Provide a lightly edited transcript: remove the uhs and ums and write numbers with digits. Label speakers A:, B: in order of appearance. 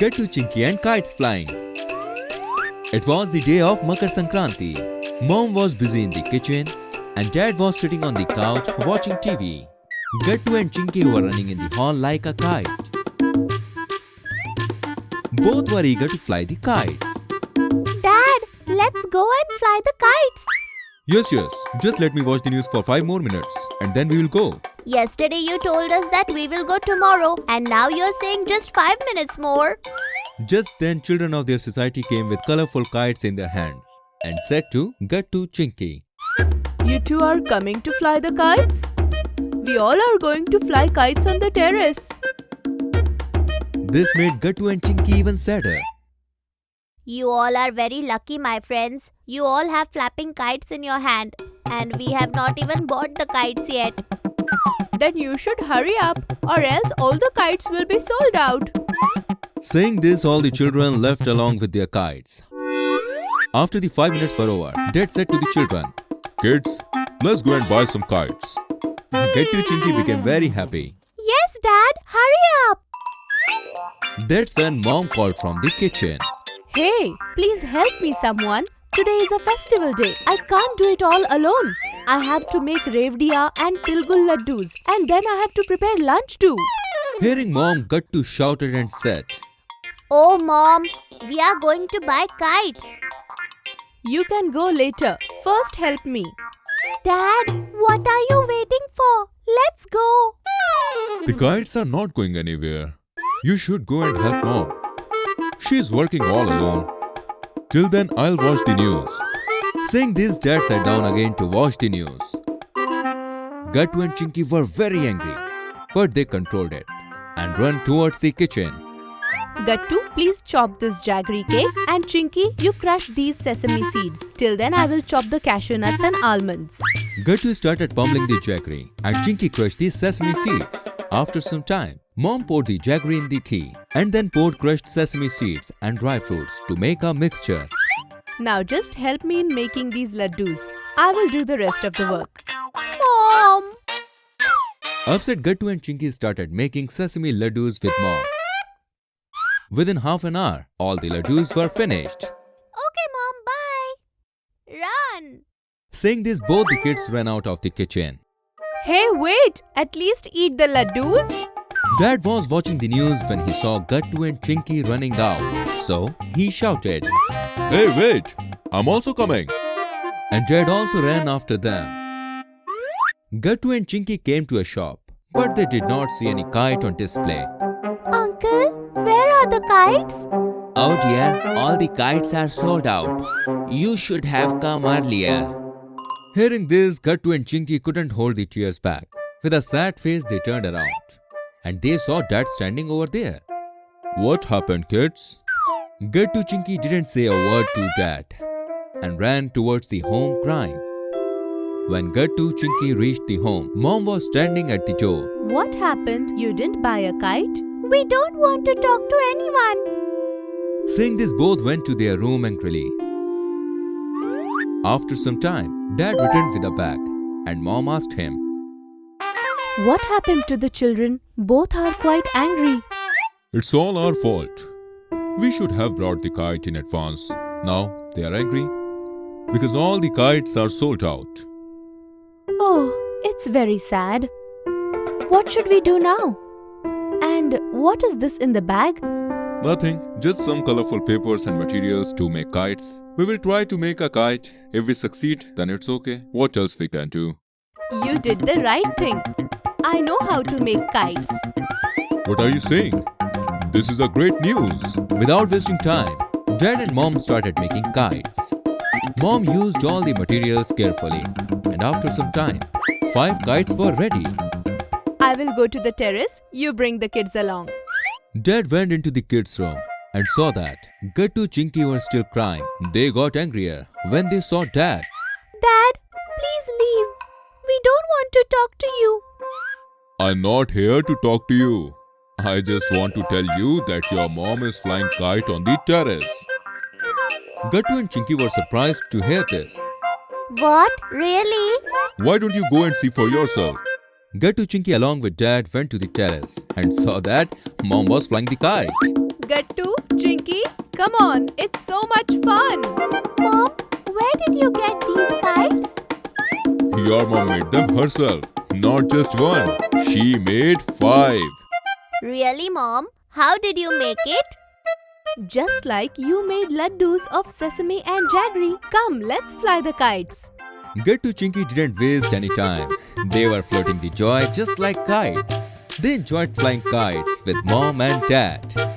A: Gattu, Chinky and kites flying. It was the day of Makar Sankranti. Mom was busy in the kitchen and Dad was sitting on the couch watching TV. Gattu and Chinky were running in the hall like a kite. Both were eager to fly the kites.
B: Dad, let's go and fly the kites.
A: Yes. Just let me watch the news for 5 more minutes and then we will go.
B: Yesterday you told us that we will go tomorrow and now you're saying just 5 minutes more.
A: Just then children of their society came with colorful kites in their hands and said to Gattu, Chinky,
C: You two are coming to fly the kites? We all are going to fly kites on the terrace.
A: This made Gattu and Chinky even sadder.
B: You all are very lucky, my friends. You all have flapping kites in your hand and we have not even bought the kites yet.
C: Then you should hurry up or else all the kites will be sold out.
A: Saying this, all the children left along with their kites. After the 5 minutes were over, Dad said to the children, Kids, let's go and buy some kites. Gattu, Chinky became very happy.
B: Yes, Dad, hurry up.
A: That's when Mom called from the kitchen.
C: Hey, please help me someone. Today is a festival day. I can't do it all alone. I have to make revdiya and tilgul laddus and then I have to prepare lunch too.
A: Hearing Mom, Gattu shouted and said,
B: Oh, Mom, we are going to buy kites.
C: You can go later. First help me.
B: Dad, what are you waiting for? Let's go.
A: The kites are not going anywhere. You should go and help Mom. She's working all alone. Till then, I'll watch the news. Saying this, Dad sat down again to watch the news. Gattu and Chinky were very angry, but they controlled it and ran towards the kitchen.
C: Gattu, please chop this jaggery cake and Chinky, you crush these sesame seeds. Till then I will chop the cashew nuts and almonds.
A: Gattu started pummeling the jaggery and Chinky crushed the sesame seeds. After some time, Mom poured the jaggery in the tea and then poured crushed sesame seeds and dry fruits to make a mixture.
C: Now just help me in making these laddus. I will do the rest of the work.
B: Mom.
A: Upset, Gattu and Chinky started making sesame laddus with Mom. Within half an hour, all the laddus were finished.
B: Okay, Mom, bye. Run.
A: Saying this, both the kids ran out of the kitchen.
C: Hey, wait! At least eat the laddus.
A: Dad was watching the news when he saw Gattu and Chinky running out. So, he shouted, Hey, wait! I'm also coming! And Dad also ran after them. Gattu and Chinky came to a shop, but they did not see any kite on display.
B: Uncle, where are the kites?
D: Oh dear, all the kites are sold out. You should have come earlier.
A: Hearing this, Gattu and Chinky couldn't hold the tears back. With a sad face, they turned around. And they saw Dad standing over there. What happened, kids? Gattu, Chinky didn't say a word to Dad and ran towards the home crying. When Gattu, Chinky reached the home, Mom was standing at the door.
C: What happened? You didn't buy a kite?
B: We don't want to talk to anyone.
A: Saying this, both went to their room angrily. After some time, Dad returned with a bag and Mom asked him,
C: What happened to the children? Both are quite angry.
A: It's all our fault. We should have brought the kite in advance. Now they are angry because all the kites are sold out.
C: Oh, it's very sad. What should we do now? And what is this in the bag?
A: Nothing, just some colorful papers and materials to make kites. We will try to make a kite. If we succeed, then it's okay. What else we can do?
C: You did the right thing. I know how to make kites.
A: What are you saying? This is a great news. Without wasting time, Dad and Mom started making kites. Mom used all the materials carefully, and after some time, 5 kites were ready.
C: I will go to the terrace. You bring the kids along.
A: Dad went into the kids' room and saw that Gattu, Chinky were still crying. They got angrier when they saw Dad.
B: Dad, please leave. We don't want to talk to you.
A: I'm not here to talk to you. I just want to tell you that your mom is flying kite on the terrace. Gattu and Chinky were surprised to hear this.
B: What? Really?
A: Why don't you go and see for yourself? Gattu, Chinky along with Dad went to the terrace and saw that Mom was flying the kite.
C: Gattu, Chinky, come on, it's so much fun.
B: Mom, where did you get these kites?
A: Your mom made them herself. Not just one. She made 5.
B: Really, Mom? How did you make it?
C: Just like you made laddus of sesame and jaggery. Come, let's fly the kites.
A: Gattu Chinky didn't waste any time. They were floating the joy just like kites. They enjoyed flying kites with mom and dad.